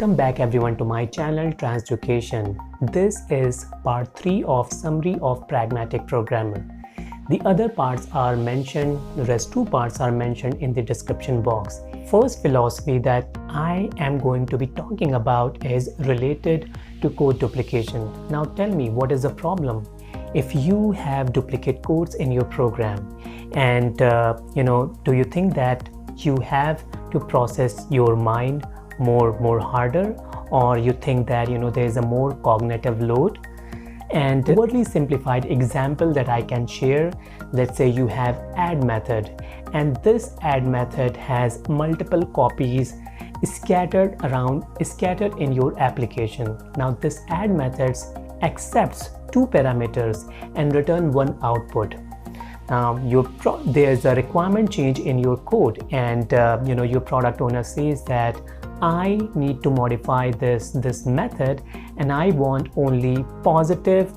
Welcome back everyone to my channel Transeducation. This is part 3 of Summary of Pragmatic Programmer. The other parts are mentioned, the rest 2 parts are mentioned in the description box. First philosophy that I am going to be talking about is related to code duplication. Now tell me, what is the problem? If you have duplicate codes in your program and do you think that you have to process your mind more harder, or you think that there is a more cognitive load? And overly simplified example that I can share, let's say you have add method and this add method has multiple copies scattered in your application. Now this add methods accepts 2 parameters and return 1 output. Now there's a requirement change in your code, and your product owner says that I need to modify this method and I want only positive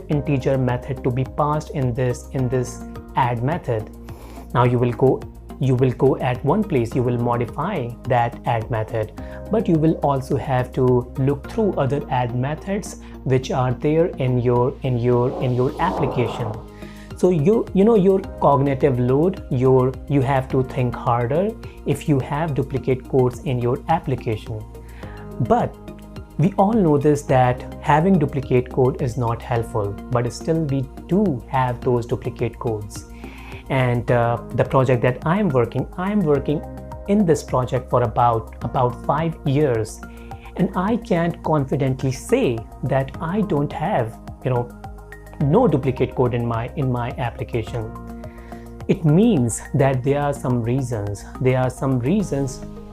integer method to be passed in this add method. Now you will go at one place, you will modify that add method, but you will also have to look through other add methods which are there in your application. So your cognitive load, you have to think harder if you have duplicate codes in your application. But we all know this, that having duplicate code is not helpful, but still we do have those duplicate codes. And the project that I'm working in this project for about 5 years, and I can't confidently say that I don't have no duplicate code in my application. It means that there are some reasons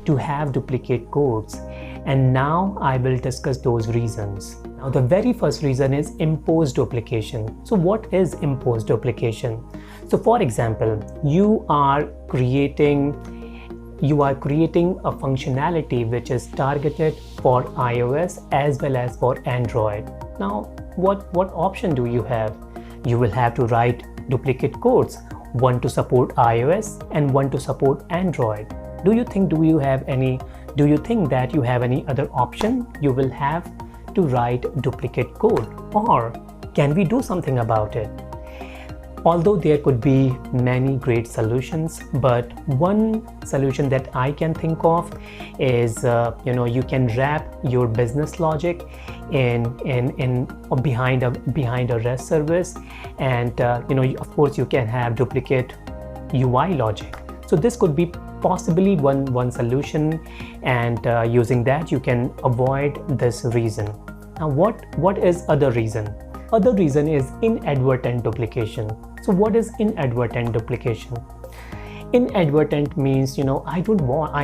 to have duplicate codes, and now I will discuss those reasons. Now the very first reason is imposed duplication. So what is imposed duplication? So for example, you are creating a functionality which is targeted for iOS as well as for Android. Now what option do you have? You will have to write duplicate codes, one to support iOS and one to support Android. Do you think that you have any other option? You will have to write duplicate code, or can we do something about it? Although there could be many great solutions, but one solution that I can think of is you can wrap your business logic behind a REST service, and of course you can have duplicate UI logic. So this could be possibly one solution, and using that you can avoid this reason. Now what is other reason? Other reason is inadvertent duplication. So what is inadvertent duplication? Inadvertent means I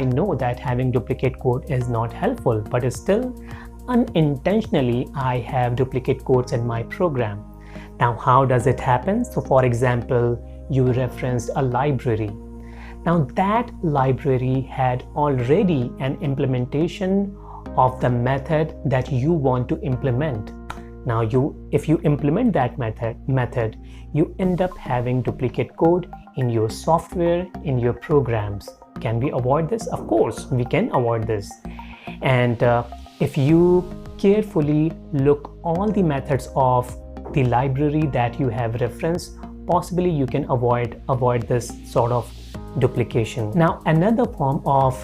know that having duplicate code is not helpful, but still unintentionally I have duplicate codes in my program. Now how does it happen? So for example, you referenced a library. Now that library had already an implementation of the method that you want to implement. Now if you implement that method, you end up having duplicate code in your software, in your programs. Can we avoid this? Of course, we can avoid this. And if you carefully look all the methods of the library that you have referenced, possibly you can avoid this sort of duplication. Now another form of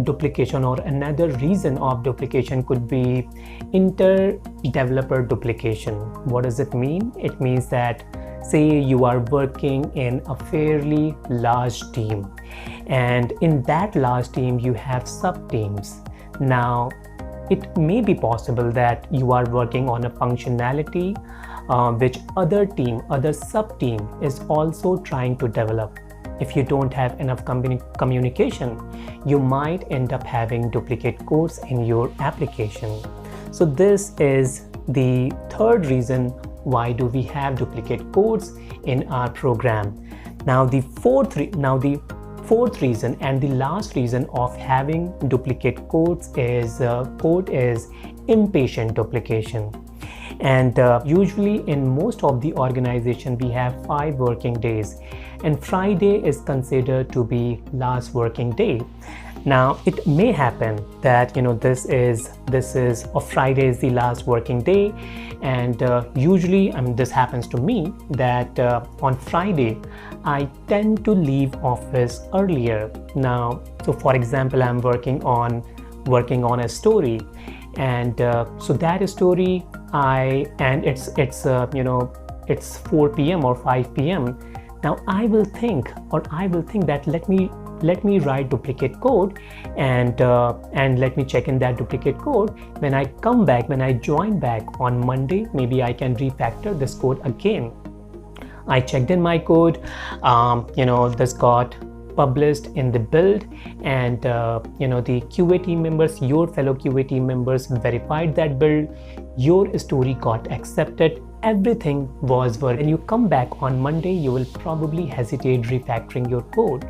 duplication, or another reason of duplication, could be inter-developer duplication. What does it mean? It means that say you are working in a fairly large team, and in that large team you have sub-teams. Now it may be possible that you are working on a functionality which other sub-team is also trying to develop. If you don't have enough communication, you might end up having duplicate codes in your application. So this is the third reason why do we have duplicate codes in our program. Now the fourth reason and the last reason of having duplicate codes is impatient duplication. And usually in most of the organization we have 5 working days, and Friday is considered to be last working day. Now it may happen that this is or Friday is the last working day, and usually this happens to me that on Friday I tend to leave office earlier. Now, so for example, I'm working on a story, and so that story it's 4 p.m. or 5 p.m. Now I will think that let me write duplicate code and let me check in that duplicate code. When I come back, when I join back on Monday, maybe I can refactor this code again. I checked in my code, this got published in the build, and the QA team members, your fellow QA team members, verified that build. Your story got accepted. Everything was working. When you come back on Monday, you will probably hesitate refactoring your code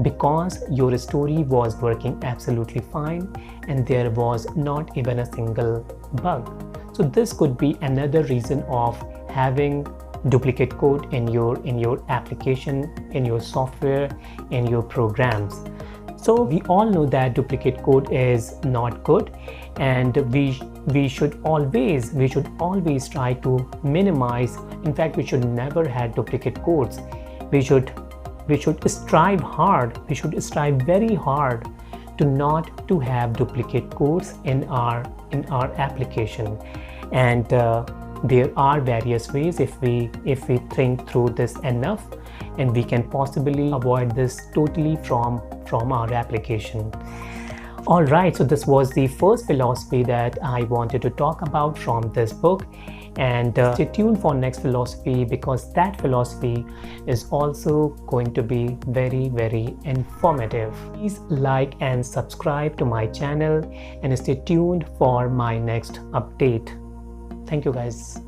because your story was working absolutely fine and there was not even a single bug. So this could be another reason of having duplicate code in your application, in your software, in your programs. So we all know that duplicate code is not good, and we should always try to minimize. In fact, we should never have duplicate codes. We should strive hard. We should strive very hard to not to have duplicate codes in our application. And there are various ways if we think through this enough, and we can possibly avoid this totally from our application. All right, so this was the first philosophy that I wanted to talk about from this book, and stay tuned for next philosophy, because that philosophy is also going to be very, very informative. Please like and subscribe to my channel and stay tuned for my next update. Thank you guys.